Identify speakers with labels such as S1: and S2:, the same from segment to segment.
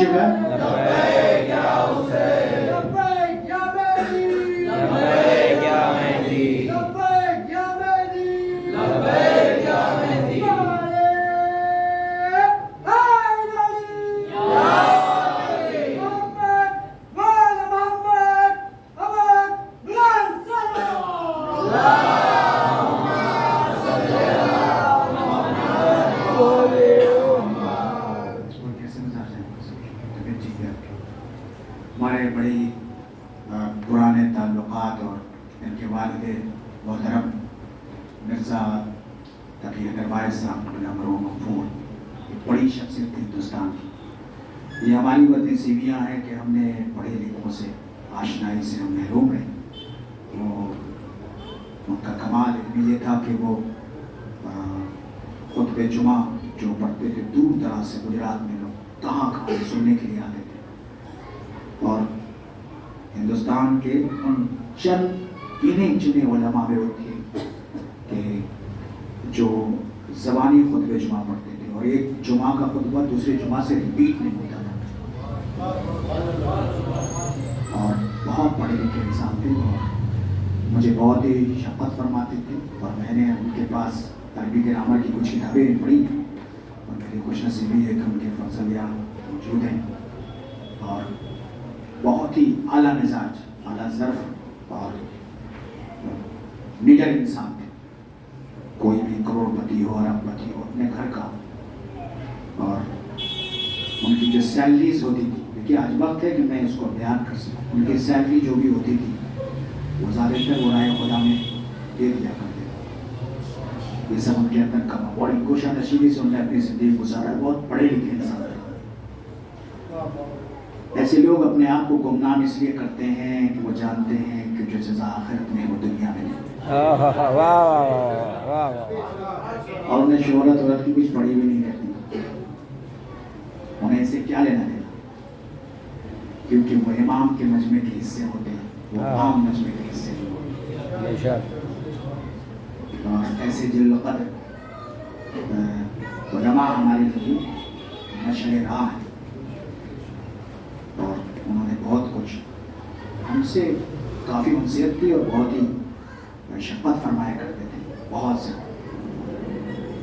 S1: شکر
S2: لبیک یا حسین
S3: لبیک یا مہدی
S2: لبیک یا مہدی
S3: لبیک یا مہدی
S2: لبیک یا مہدی
S1: ہمارے بڑی پرانے تعلقات اور ان کے والد محترم مرزا تقی اگروال صاحب مرحوم غفور ایک بڑی شخصیت تھی ہندوستان کی. یہ ہماری وہ نصیبیاں ہیں کہ ہم نے پڑھے لکھوں سے آشنائی سے ہم محروم رہے. وہ ان کا کمال علم یہ تھا کہ وہ خطبہ جمعہ جو پڑھتے تھے دور دراز سے گجرات میں لوگ کہاں کہاں سننے کے لیے آتے تھے اور ہندوستان کے ان چند گنے چنے علماء میں وہ تھے کہ جو زبانی خطبہ جمعہ پڑھتے تھے اور ایک جمعہ کا خطبہ دوسرے جمعہ سے ریپیٹ نہیں ہوتا تھا اور بہت پڑھے لکھے انسان تھے اور مجھے بہت ہی شفقت فرماتے تھے اور میں نے ان کے پاس عربی گرامر کی کچھ کتابیں پڑھی اور میری خوش نصیبی ہے کہ ان کے فضل یہاں موجود ہیں اور بہت ہی اعلیٰ مزاج اعلیٰ ظرف اور نیڈر انسان تھے. کوئی بھی کروڑ پتی ہو ارب پتی ہو اپنے گھر کا اور ان کی جو سیلریز ہوتی تھی دیکھیے آج وقت ہے کہ میں اس کو بیان کر سکوں. ان کی سیلری جو بھی ہوتی تھی وہ زیادہ تر وہ رائے خدا میں دے دیا کرتے تھے. یہ سب ان کے اندر کم بڑی کوشاں نشیبی سے انہوں نے اپنی زندگی گزارا. بہت پڑھے لکھے انسان تھے. ایسے لوگ اپنے آپ کو گمنام اس لیے کرتے ہیں کہ وہ جانتے ہیں کہ جو جزا آخرت میں وہ دنیا میں نہیں. اور انہیں شہرت ورت کی کچھ پڑی بھی نہیں رہتی. انہیں اسے کیا لینا دینا کیونکہ وہ امام کے مجمع کے حصے ہوتے ہیں وہ عام مجمع کے حصے نہیں ہوتے. اور ایسے جل قدر علماء ہمارے لیے مشعل راہ ہیں اور انہوں نے بہت کچھ ہم سے کافی انسیت کی اور بہت ہی شفقت فرمایا کرتے تھے بہت سے.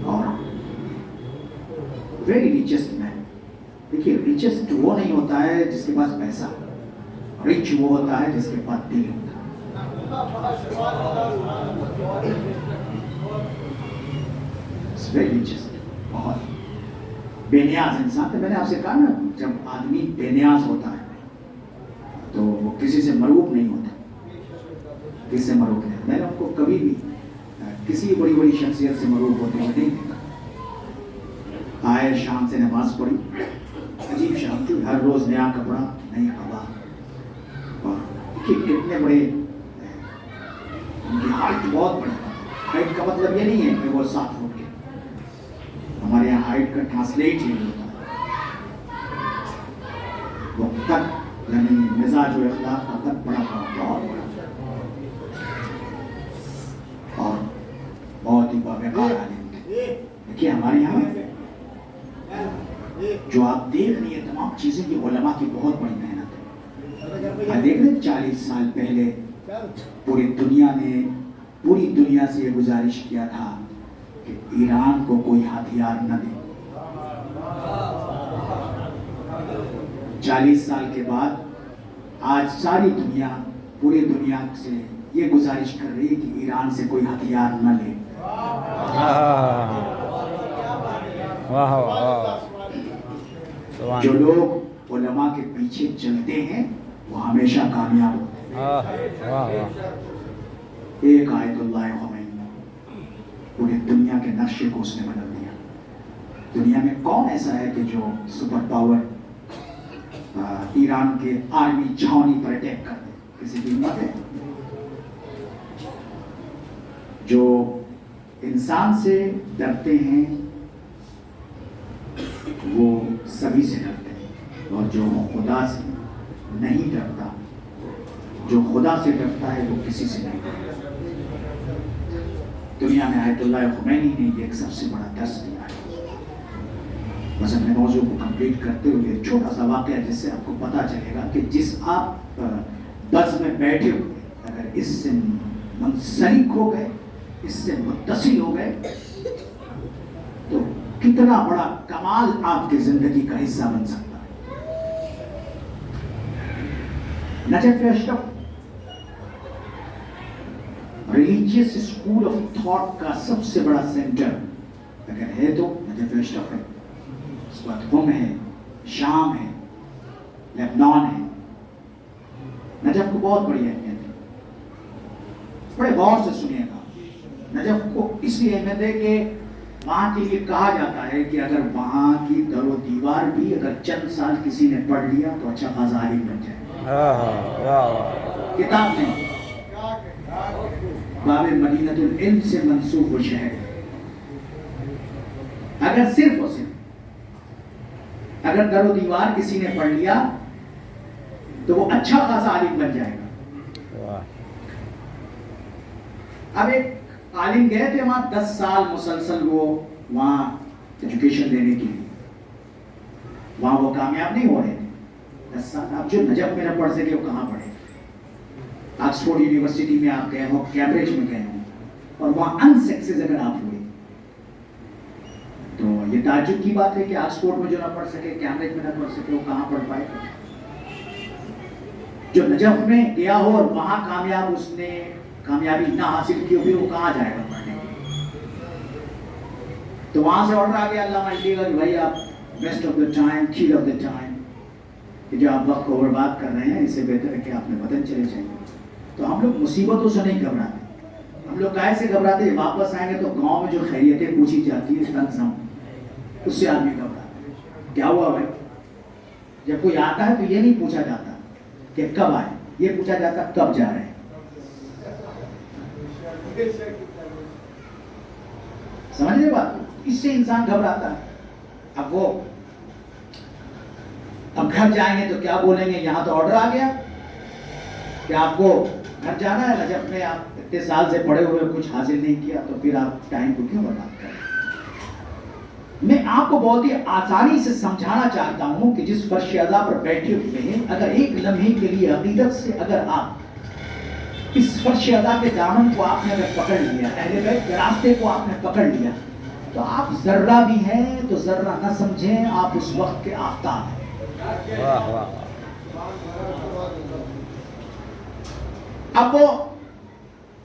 S1: اور ویری ریچسٹ مین. دیکھیے ریچسٹ وہ نہیں ہوتا ہے جس کے پاس پیسہ. رچ وہ ہوتا ہے جس کے پاس دل ہوتا ہے. ویری ریچسٹ بہت بے نیاز انسان. تو میں نے آپ سے کہا نا جب آدمی بے نیاز ہوتا ہے تو وہ کسی سے مروب نہیں ہوتا. کس سے مروب نہیں. میں نے ان کو کبھی بھی کسی بڑی بڑی شخصیت سے مروب ہوتے ہوئے نہیں دیکھا. آئے شام سے نماز پڑھی عجیب شام تھی. ہر روز نیا کپڑا نئی قبا اور اتنے بڑے ان کی ہائٹ بہت بڑی. ہائٹ کا مطلب یہ نہیں ہے کہ وہ 7 فٹ کے. ہمارے یہاں ہائٹ کا ٹرانسلیٹ چینج ہوتا ہے. وہ قد یعنی مزاج و اخلاق کا قد بڑا بہت بڑا اور بہت ہی باوقار عالم تھے. دیکھیے ہمارے یہاں جو آپ دیکھ رہی ہیں تمام چیزیں یہ علماء کی بہت بڑی محنت ہے. آپ دیکھ رہے ہیں 40 سال پہلے پوری دنیا سے یہ گزارش کیا تھا کہ ایران کو کوئی ہتھیار نہ دے. 40 سال کے بعد آج ساری دنیا پوری دنیا سے یہ گزارش کر رہی ہے کہ ایران سے کوئی ہتھیار نہ لے. جو لوگ علماء کے پیچھے چلتے ہیں وہ ہمیشہ کامیاب ہوتے ہیں. ایک آیت اللہ خمینی پوری دنیا کے نقشے کو اس نے بدل دیا. دنیا میں کون ایسا ہے کہ جو سپر پاور ایران کے آرمی چھاؤنی پر اٹیک کر دے؟ کسی کی ہمت ہے؟ جو انسان سے ڈرتے ہیں وہ سبھی سے ڈرتے ہیں اور جو خدا سے نہیں ڈرتا جو خدا سے ڈرتا ہے وہ کسی سے نہیں ڈرتا. دنیا میں آیت اللہ خمینی نے یہ ایک سب سے بڑا درس دیا ہے. بس اپنے موضوع کو کمپلیٹ کرتے ہوئے ایک چھوٹا سا واقعہ جس سے آپ کو پتہ چلے گا کہ جس آپ بس میں بیٹھے ہوئے اگر اس سے منسلک ہو گئے، اس سے متصل ہو گئے تو کتنا بڑا کمال آپ کی زندگی کا حصہ بن سکتا ہے۔ Najaf Ashraf religious school of thought کا سب سے بڑا سینٹر اگر ہے تو نجف اشرف ہے، اس کے بعد قم ہے، شام ہے، لبنان ہے۔ نجف کو بہت بڑی اہمیت ہے، بڑے غور سے سنیے گا۔ نجف کو اس لیے اہمیت ہے کہ وہاں کے لیے کہا جاتا ہے کہ اگر وہاں کی در و دیوار بھی اگر چند سال کسی نے پڑھ لیا تو اچھا خاصا عالم بن جائے۔ کتاب نہیں، باب مدینہ العلم سے منسوب وہ شہر ہے۔ اگر صرف اور صرف اگر در و دیوار کسی نے پڑھ لیا تو وہ اچھا خاصا عالم بن جائے گا۔ اب ایک عالم گئے تھے وہاں 10 سال مسلسل وہ وہاں ایجوکیشن دینے کے لیے، وہاں وہ کامیاب نہیں ہو رہے تھے 10 سال۔ اب جو نجف میں نہ پڑھ سکے وہ کہاں پڑھے؟ آکسفورڈ یونیورسٹی میں آپ گئے ہو، کیمبرج میں گئے ہو اور وہاں انسکسیس اگر آپ ہوئے تو یہ تعجب کی بات ہے کہ آکسفورڈ میں جو نہ پڑھ سکے، کیمبرج میں نہ پڑھ سکے، وہ کہاں پڑھ پائے گا؟ جو نجف میں گیا ہو اور وہاں کامیاب اس نے کامیابی نہ حاصل کی ہو، پھر وہ کہاں جائے گا پڑھنے کے لیے؟ تو وہاں سے آرڈر آ گیا اللہ علیہ کہ بھائی آپ best of the time, kill of the time, کہ جو آپ وقت کو برباد کر رہے ہیں اس سے بہتر ہے کہ آپ نے وطن چلے جائیں۔ تو ہم لوگ مصیبتوں سے نہیں گھبراتے، ہم لوگ کائے سے گھبراتے ہیں؟ واپس آئیں گے تو گاؤں میں جو خیریتیں پوچھی جاتی ہے تنظم، اس سے آدمی گھبراتا ہے۔ کیا ہوا بھائی؟ جب کوئی آتا ہے تو یہ نہیں پوچھا جاتا کہ کب آئے، یہ پوچھا جاتا کب جا رہے ہیں۔ سمجھ رہے بات؟ اس سے انسان گھبراتا ہے۔ اب وہ اب گھر جائیں گے تو کیا بولیں گے؟ یہاں تو آرڈر آ گیا کہ آپ کو گھر جانا ہے، نجف میں آپ اتنے سال سے پڑھے ہوئے کچھ حاصل نہیں کیا، تو پھر آپ ٹائم کو کیوں برباد کریں؟ میں آپ کو بہت ہی آسانی سے سمجھانا چاہتا ہوں کہ جس فرش اعضا پر بیٹھے ہوئے ہیں، اگر ایک لمحے کے لیے عقیدت سے اگر آپ اس فرش اعضا کے دامن کو آپ نے اگر پکڑ لیا، اہل بیت کے راستے کو آپ نے پکڑ لیا، تو آپ ذرہ بھی ہیں تو ذرہ نہ سمجھیں آپ اس وقت کے آفتاب ہیں۔ اب وہ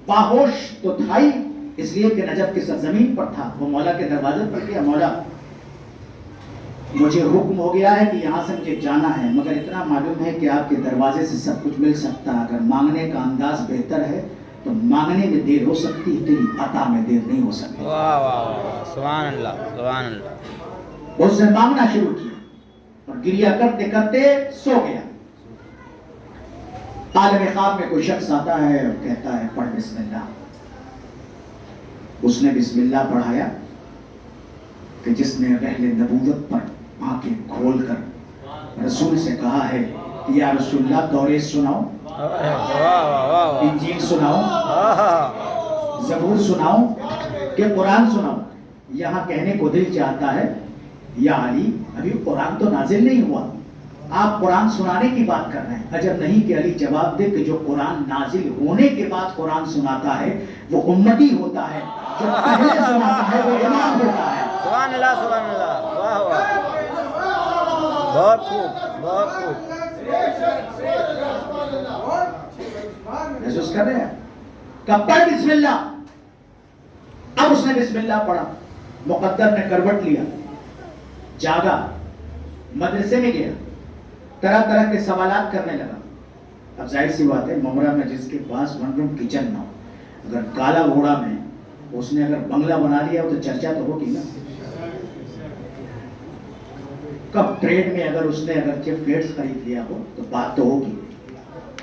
S1: باہوش تو تھا ہی، اس لیے کہ نجف کی سرزمین پر تھا، وہ مولا کے دروازے پر گیا، مولا مجھے حکم ہو گیا ہے کہ یہاں سے مجھے جانا ہے، مگر اتنا معلوم ہے کہ آپ کے دروازے سے سب کچھ مل سکتا ہے، اگر مانگنے کا انداز بہتر ہے تو مانگنے میں دیر ہو سکتی ہے، تیری عطا میں دیر نہیں ہو سکتی۔
S2: واہ واہ واہ، سبحان اللہ سبحان اللہ۔
S1: اس نے مانگنا شروع کیا اور گریہ کرتے کرتے سو گیا۔ عالم خواب میں کوئی شخص آتا ہے اور کہتا ہے پڑھ بسم اللہ۔ اس نے بسم اللہ پڑھایا کہ جس نے رحل نبوت پر آنکھیں کھول کر رسول سے کہا ہے کہ یا رسول اللہ توریت سناؤ، انجیل سناؤ، زبور سناؤ کہ قرآن سناؤ۔ یہاں کہنے کو دل چاہتا ہے یا علی ابھی قرآن تو نازل نہیں ہوا، آپ قرآن سنانے کی بات کر رہے ہیں۔ عجب نہیں کہ علی جواب دے کہ جو قرآن نازل ہونے کے بعد قرآن سناتا ہے وہ امتی ہوتا ہے، جو پہلے سناتا ہے وہ امام ہوتا ہے۔
S2: سبحان اللہ سبحان اللہ، واہ واہ، بہت خوب بہت خوب۔
S1: محسوس کر رہے ہیں کہ پڑھ بسم اللہ۔ اب اس نے بسم اللہ پڑھا، مقدر نے کروٹ لیا، جاگا، مدرسے میں گیا، طرح طرح کے سوالات کرنے لگا۔ اب ظاہر سی بات ہے ممرہ میں جس کے پاس ون روم کچن نہ ہو، اگر کالا گھوڑا میں اس نے اگر بنگلہ بنا لیا ہو تو چرچا تو ہوگی نا۔ کب ٹریڈ میں اگر اس نے اگر فلیٹس خرید لیا ہو تو بات تو ہوگی،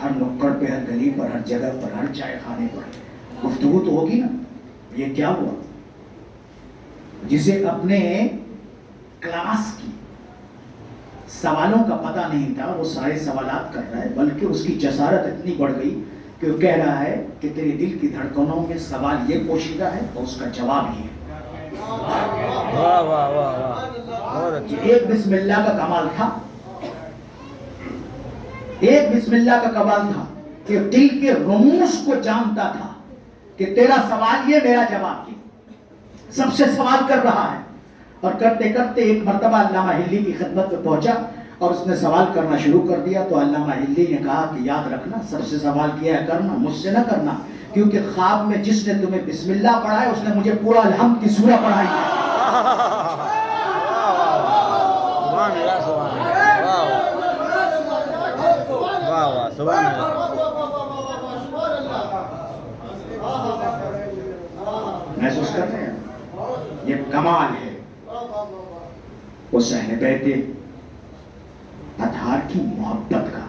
S1: ہر نکڑ پہ، ہر گلی پر، ہر جگہ پر، ہر چائے خانے پر گفتگو تو ہوگی نا۔ یہ کیا ہوا؟ جسے اپنے کلاس کی سوالوں کا پتہ نہیں تھا وہ سارے سوالات کر رہا ہے، بلکہ اس کی جسارت اتنی بڑھ گئی کہ وہ کہہ رہا ہے کہ تیرے دل کی دھڑکنوں میں سوال یہ پوشیدہ ہے اور اس کا جواب یہ ہے۔
S2: واہ واہ واہ واہ، بہت اچھا.
S1: ایک بسم اللہ کا کمال تھا، ایک بسم اللہ کا کمال تھا کہ دل کے رموز کو جانتا تھا کہ تیرا سوال یہ، میرا جواب یہ. سب سے سوال کر رہا ہے، اور کرتے کرتے ایک مرتبہ علامہ ہلی کی خدمت میں پہنچا اور اس نے سوال کرنا شروع کر دیا. تو علامہ ہلی نے کہا کہ یاد رکھنا، سب سے سوال کیا ہے کرنا، مجھ سے نہ کرنا، کیونکہ خواب میں جس نے تمہیں بسم اللہ پڑھا ہے اس نے مجھے پورا الحمد کی سورہ پڑھائی ہے.
S2: سبحان اللہ، سبحان اللہ، واہ واہ، سبحان اللہ.
S1: محسوس کرتے ہیں یہ کمال ہے اس اہل بیت اطہار کی محبت کا،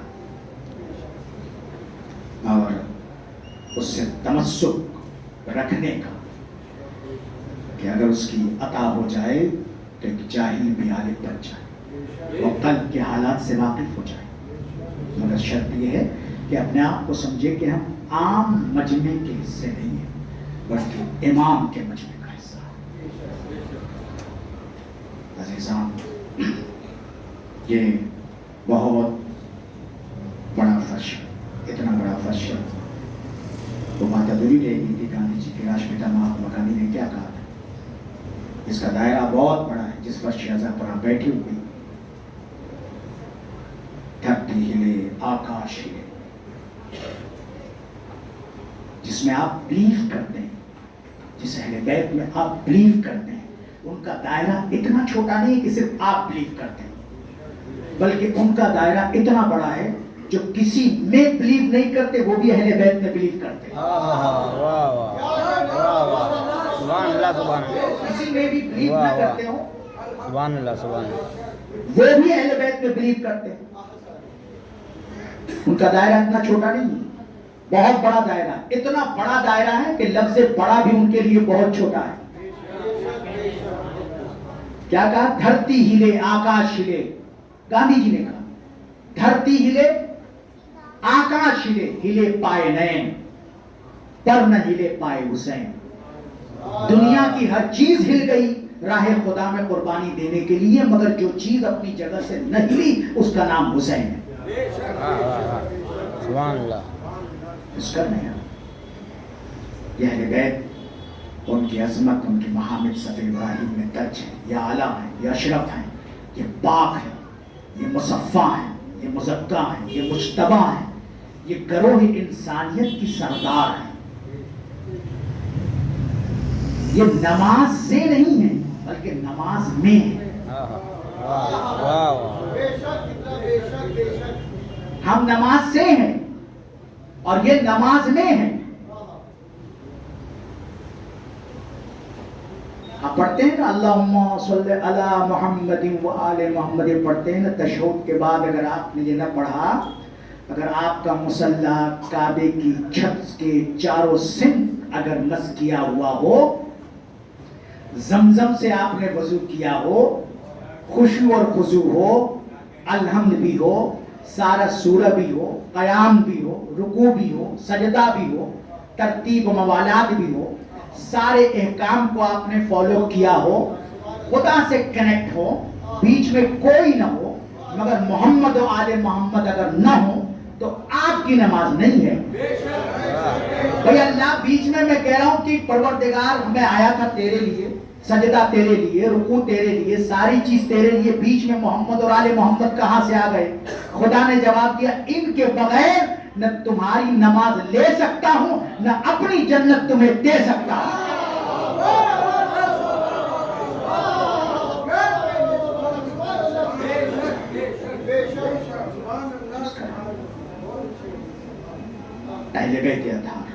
S1: اور اس سے تمسک رکھنے کا کہ اگر اس کی عطا ہو جائے تو ایک جاہل بھی عالم بن جائے، وہ قلب کے حالات سے واقف ہو جائے. مگر شرط یہ ہے کہ اپنے آپ کو سمجھے کہ ہم عام مجمع کے حصے نہیں ہیں بلکہ امام کے مجمع کا حصہ ہے. عزیزان، یہ بہت بڑا فرش ہے، اتنا بڑا فرش ہے. وہ بات ادھوری رہ گئی تھی گاندھی جی کے راشٹرپتا مہاتما گاندھی نے کیا کہا تھا. اس کا دائرہ بہت بڑا ہے جس فرش ازا پر آپ بیٹھی ہوئی، دھرتی ہلے، آکاش ہلے، جس میں آپ بلیو کرتے ہیں، جس اہل بیت میں آپ بلیو کرتے ہیں، ان کا دائرہ اتنا چھوٹا نہیں ہے کہ صرف آپ بلیو کرتے ہیں، بلکہ ان کا دائرہ اتنا بڑا ہے جو کسی میں بلیو نہیں کرتے وہ بھی اہل بیت میں بلیو کرتے ہیں.
S2: واہ واہ، واہ واہ، سبحان اللہ، سبحان اللہ،
S1: کسی میں بھی بلیو نہ کرتے ہو
S2: سبحان اللہ، سبحان اللہ.
S1: وہ بھی اہل بیت میں بلیو کرتے ہیں. ان کا دائرہ اتنا چھوٹا نہیں ہے، بہت بڑا دائرہ، اتنا بڑا دائرہ ہے کہ لفظ بڑا بھی ان کے لیے بہت چھوٹا ہے. کیا کہا؟ دھرتی ہلے، آکاش ہلے. گاندھی جی نے کہا دھرتی ہلے، آکاش ہلے، ہلے پائے نین پر نہ ہلے پائے حسین. دنیا کی ہر چیز ہل گئی راہ خدا میں قربانی دینے کے لیے، مگر جو چیز اپنی جگہ سے نہ ہلی اس کا نام حسین ہے.
S2: سبحان اللہ.
S1: اس کا نہیں ہے. یہ اہل بیت، ان کی عظمت، ان کی محامد صفی ابراہیم میں درج ہے. یہ اعلیٰ ہیں، یہ اشرف ہیں، یہ پاک ہیں، یہ مصفہ ہیں، یہ مزکہ ہیں، یہ مجتبی ہیں، یہ گروہ انسانیت کی سردار ہیں. یہ نماز سے نہیں ہے بلکہ نماز میں ہے. ہم نماز سے ہیں اور یہ نماز میں ہے. آپ پڑھتے ہیں نا اللہم صلی علی محمد و آل محمد، پڑھتے ہیں نا تشہد کے بعد. اگر آپ نے یہ نہ پڑھا، اگر آپ کا مصلی کعبے کی چھت کے چاروں سمت اگر مس کیا ہوا ہو، زمزم سے آپ نے وضو کیا ہو، خشوع اور خضوع ہو، الحمد بھی ہو، سارا سورہ بھی ہو، قیام بھی ہو، رکوع بھی ہو، سجدہ بھی ہو، ترتیب و موالات بھی ہو، سارے احکام کو آپ نے فالو کیا ہو، خدا سے کنیکٹ ہو، بیچ میں کوئی نہ ہو، مگر محمد و آل محمد اگر نہ ہو تو آپ کی نماز نہیں ہے. بھئی اللہ بیچ میں کہہ رہا ہوں کہ پروردگار میں آیا تھا تیرے لیے، سجدہ تیرے لیے، رکوع تیرے لیے، ساری چیز تیرے لیے، بیچ میں محمد اور آل محمد کہاں سے آ گئے؟ خدا نے جواب دیا ان کے بغیر نہ تمہاری نماز لے سکتا ہوں نہ اپنی جنت تمہیں دے سکتا ہوں. اہل بیت اطہار،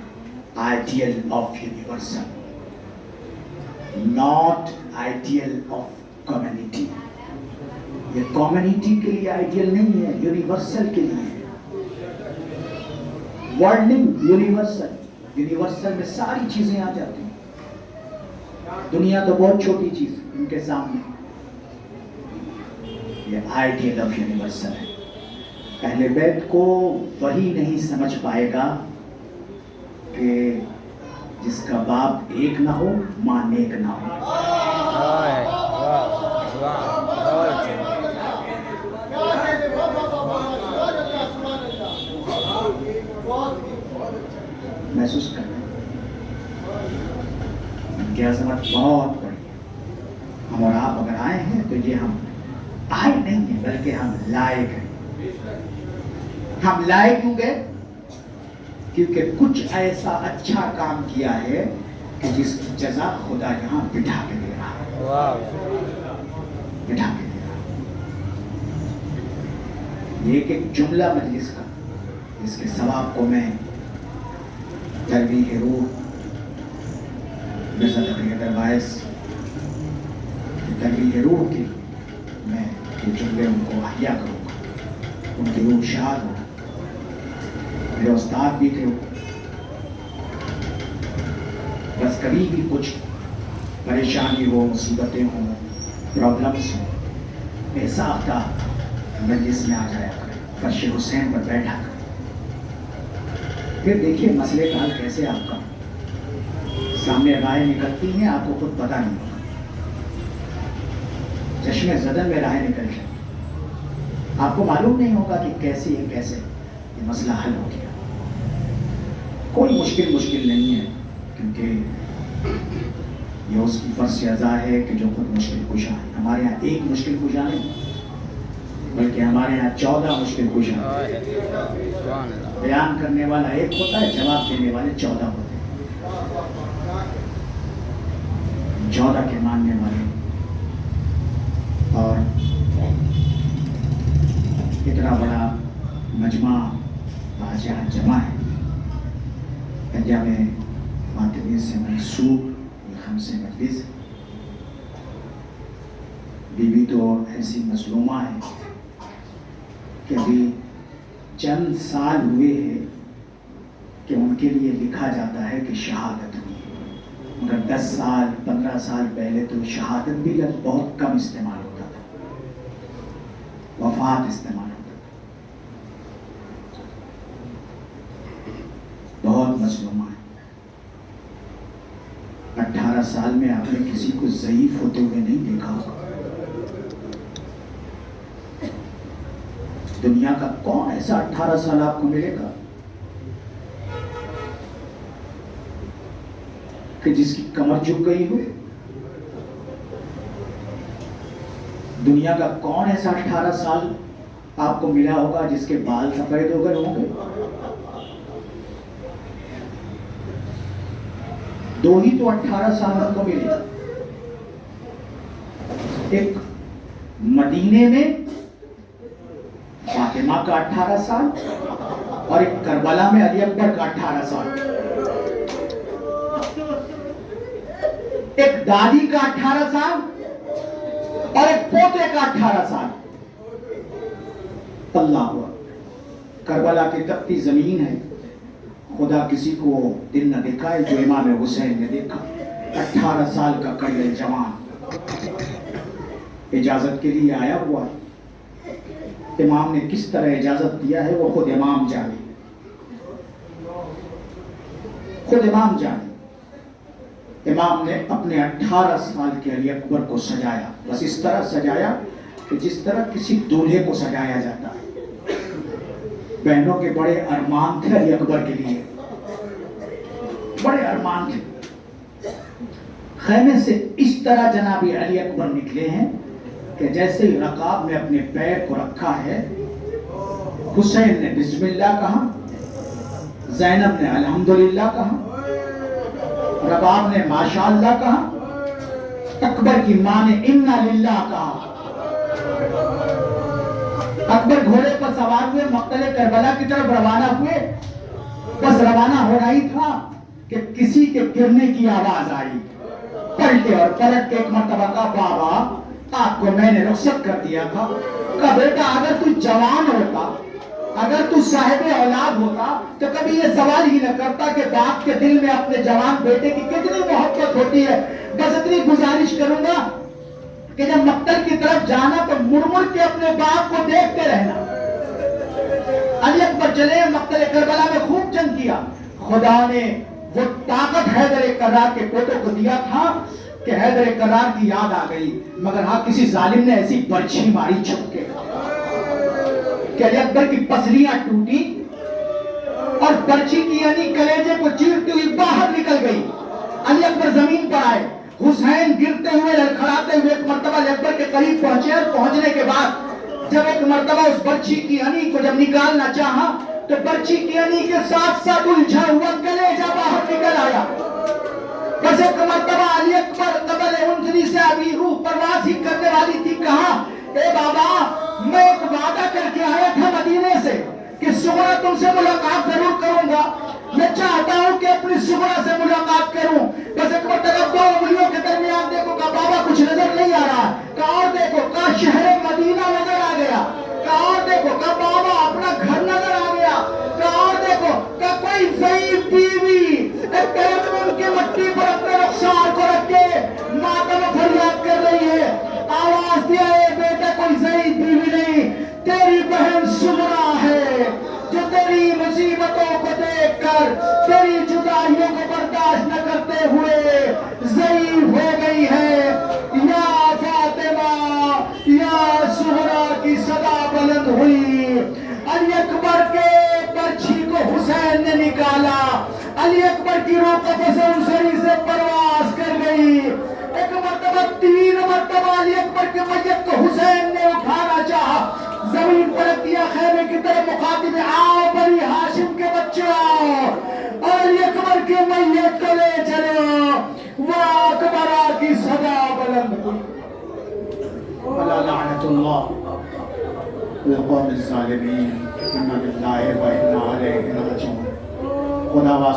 S1: ideal of universal, not ideal of community. یہ کمیونٹی کے لیے آئیڈیل نہیں ہے، یونیورسل کے لیے. ورلڈ نہیں، یونیورسل. یونیورسل میں ساری چیزیں آ جاتی ہیں. دنیا تو بہت چھوٹی چیز ان کے سامنے. یہ آئیڈیل آف یونیورسل ہے. اہل بیت کو وہی نہیں سمجھ پائے گا کہ جس کا باپ ایک نہ ہو، ماں نیک نہ ہو. بہت بڑی ہے. ہم اور آپ اگر آئے ہیں تو یہ ہم آئے نہیں ہیں بلکہ ہم لائق ہیں. ہم لائق کیوں گئے؟ کیونکہ کچھ ایسا اچھا کام کیا ہے کہ جس کی جزا خدا یہاں بٹھا کے دے رہا ہے. بٹھا کے دے رہا ہے. یہ ایک جملہ مجلس کا جس کے ثواب کو میں تربیت روح ادروائز تربیت روح کی میں یہ جملے ان کو احیا کروں گا. ان کی روح شاد ہو. میرے استاد بھی تھے. بس کبھی بھی کچھ پریشانی ہو, مصیبتیں ہوں, پرابلمس ہوں, ایسا آتا مجلس میں آ جایا کرے, فرش حسین پر بیٹھا کرے. پھر دیکھیے مسئلے کا حل کیسے آپ کا سامنے راہیں نکلتی ہیں, آپ کو خود پتہ نہیں ہوگا. چشمے زدن میں راہیں نکل جائیں, آپ کو معلوم نہیں ہوگا کہ کیسے یہ مسئلہ حل ہو گیا. کوئی مشکل نہیں ہے, کیونکہ یہ اس کی فرض اعضاء ہے کہ جو خود مشکل کشا ہے. ہمارے یہاں ایک مشکل کشا نہیں بلکہ ہمارے یہاں 14 مشکل کشا ہے. بیان کرنے والا ایک ہوتا ہے, جواب دینے والے 14 ہوتے ہیں. 14 کے ماننے والے. اور اتنا بڑا مجمع آج یہاں جمع ہے. پنجاب فاطمی سے منسوب یہ ہم سے مجلس. بی بی تو ایسی مظلومہ ہے کہ ابھی چند سال ہوئے ہیں کہ ان کے لیے لکھا جاتا ہے کہ شہادت ہوئی. مگر 10 سال 15 سال پہلے تو شہادت بھی لفظ بہت کم استعمال ہوتا تھا, وفات استعمال ہوتا تھا. بہت مظلومہ ہے. 18 سال میں آپ نے کسی کو ضعیف ہوتے ہوئے نہیں دیکھا ہوگا. دنیا کا کون ایسا 18 سال آپ کو ملے گا کہ جس کی کمر جھک گئی ہو؟ دنیا کا کون ایسا 18 سال آپ کو ملا ہوگا جس کے بال سفید ہو گئے ہوں گے؟ 2 ہی تو 18 سال آپ کو ملے. ایک مدینے میں فاطمہ کا 18 سال اور ایک کربلا میں علی اکبر کا 18 سال. ایک دادی کا 18 سال اور ایک پوتے کا 18 سال. اللہ ہوا. کربلا کی تپتی زمین ہے, خدا کسی کو دن نہ دکھائے جو امام حسین نے دیکھا. 18 سال کا کڑے جوان اجازت کے لیے آیا ہوا ہے. امام نے کس طرح اجازت دیا ہے وہ خود امام جانے. خود امام جانے. امام نے اپنے 18 سال کے علی اکبر کو سجایا, بس اس طرح سجایا کہ جس طرح کسی دولہے کو سجایا جاتا ہے. بہنوں کے بڑے ارمان تھے علی اکبر کے لیے, بڑے ارمان تھے. خیمے سے اس طرح جناب علی اکبر نکلے ہیں کہ جیسے ہی رکاب میں اپنے پیر کو رکھا ہے, حسین نے بسم اللہ کہا, زینب نے الحمدللہ کہا, رباب نے ماشاءاللہ کہا, اکبر کی ماں نے انا للہ کہا. اکبر گھوڑے پر سوار ہوئے مقتل کربلا کی طرف روانہ ہوئے. بس روانہ ہو رہی تھا کہ کسی کے گرنے کی آواز آئی. پلٹے اور پلٹ کے ایک مرتبہ کہا, بابا آپ کو میں نے رخصت کر دیا تھا. کہا بیٹا اگر تو جوان ہوتا, اگر تو صاحب اولاد ہوتا تو کبھی یہ سوال ہی نہ کرتا کہ باپ کے دل میں اپنے جوان بیٹے کی کتنی محبت ہوتی ہے. بس اتنی گزارش کروں گا کہ جب مقتل کی طرف جانا تو مڑ مڑ کے اپنے باپ کو دیکھتے رہنا. علی اکبر چلے, مقتل کربلا میں خوب جنگ کیا. خدا نے وہ طاقت حیدر کرار کے پوتوں کو دیا تھا کہ حیدر کرار کی یاد آ گئی. مگر ہاں کسی ظالم نے ایسی برچھی ماری چھپ کے کہ علی اکبر کی پسلیاں ٹوٹی اور برچھی کی یعنی کلیجے کو چیرتی ہوئی باہر نکل گئی. علی اکبر زمین پر آئے حسین گرتے ہوئے لڑکھڑاتے ہوئے ایک مرتبہ اکبر کے قریب پہنچے، اور پہنچنے کے بعد جب ایک مرتبہ اس برچی کی ہنی کو جب نکالنا چاہا تو برچی کی ہنی کے ساتھ ساتھ الجھا ہوا کلیجہ باہر نکل آیا۔ بس ایک مرتبہ علی اکبر قبل انجلی سے ابھی روح پرواز ہی کرنے والی تھی، کہا اے بابا میں ایک وعدہ کر کے آیا تھا مدینے سے کہ سغرا تم سے ملاقات ضرور کروں گا، میں چاہتا ہوں کہ اپنی سغرا سے ملاقات کروں۔ بس ایک مرتبہ دو انگلیوں کے درمیان دیکھو، کہا بابا کچھ نظر نہیں آ رہا، کہا اور دیکھو، کہا شہر مدینہ نظر آ گیا، کہا اور دیکھو، کہا بابا اپنا گھر نظر آ گیا، کہا اور دیکھو، کہا کوئی ضعیف بیوی ایک تیمم کی مٹی پر اپنے رخسار کو رکھ کے ماتم و فریاد کر رہی ہے، آواز دیا اے بیٹا کوئی ضعیف بیوی نہیں، تیری بہن سغرا ہے جو تیری مصیبتوں کو دیکھ کر تیری جدائیوں کو برداشت نہ کرتے ہوئے ضعیف ہو گئی ہے۔ یا فاطمہ یا سغرا کی صدا بلند ہوئی، علی اکبر کے برچھی کو حسین نے نکالا، علی اکبر کی روح قفس انصری سے پرواز کر گئی۔ ایک مرتبہ تین مرتبہ علی اکبر کے میت کو حسین نے اٹھانا چاہا، زمین پر دیا خیمے کی طرف مخاطب آؤ بنی ہاشم کے بچوں، اور علی اکبر کے میت کو لے چلو، وہ اکبرہ کی صدا بلند ہوئی۔
S4: ولا لعنت اللہ القوم الظالمین، انا للہ و انا الیہ راجعون۔ خدا واسطہ